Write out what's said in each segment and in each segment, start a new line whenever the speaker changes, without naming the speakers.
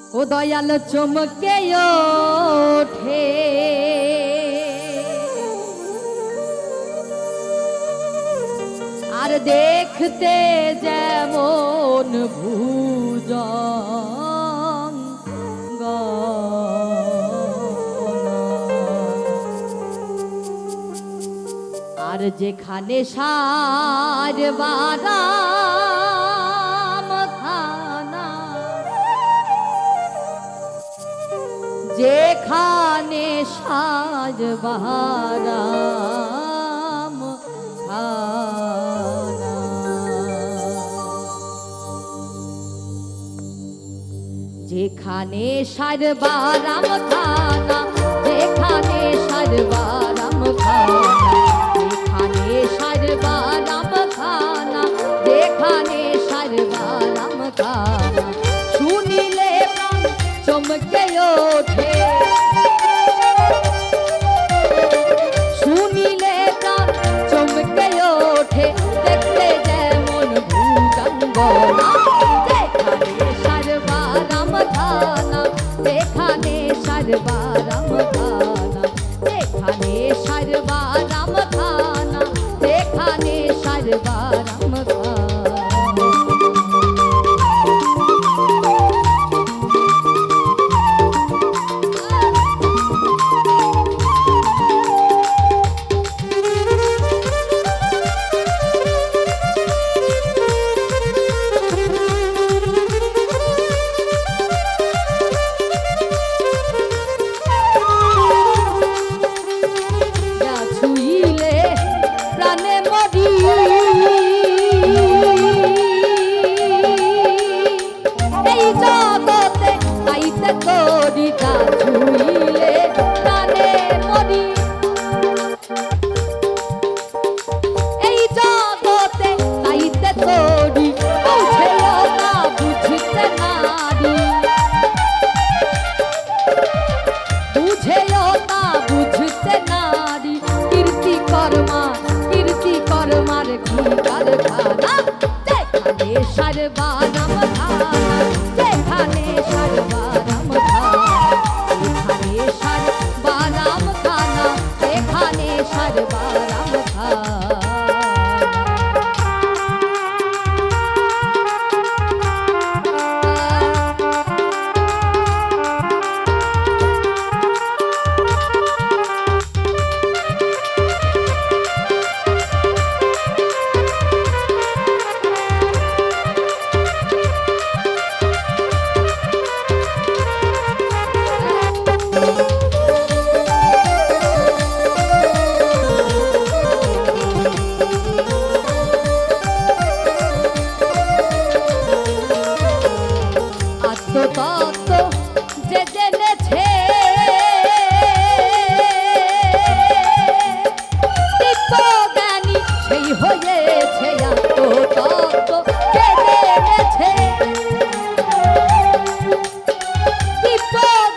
ও দয়াল চমকে ওঠে আর দেখতে যেমন ভুজঙ্গ আর যেখানে সার বাদাম খানা যেখানে সার বাদাম খানা যেখানে সার বাদাম খানা যেখানে সার বাদাম খানা সারবারাম খানা যেখানে সারবারাম খানা শুনিলে প্রাণ চমকে ওঠে শুনিলে প্রাণ চমকে ওঠে দেখতে যেমন ভূজঙ্গনা যেখানে সারবারাম খানা যেখানে সারবারাম খানা যেখানে সারবারাম খানা যেখানে সারবারাম খানা সারবারাম খানা যেখানে সারবারাম খানা যেখানে সারবারাম খানা যেখানে সারবারাম খানা তত্ত্ব যে জেনেছে জ্ঞানী সেই হয়েছে আত্মতত্ত্ব যে জেনেছে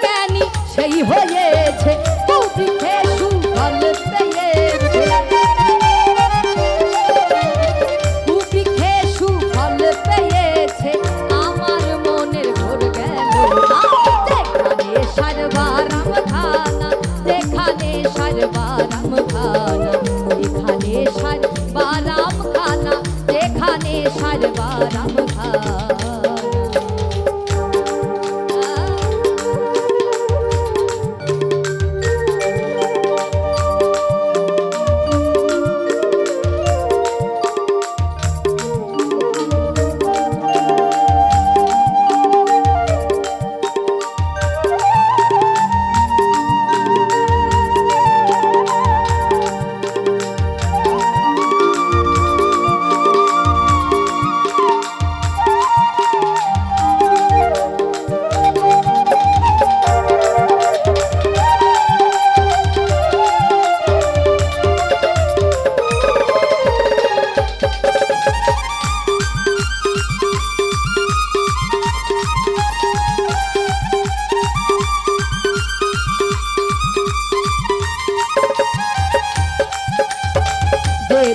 জ্ঞানী সেই হয়েছে কুবৃক্ষে সুফল পেয়েছে কুবৃক্ষে সুফল পেয়েছে সারবারাম খানা যেখানে সারবারাম খানা যেখানে সারবারাম খানা যেখানে সারবারাম খানা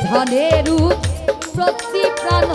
ধনের প্রতি প্রাণ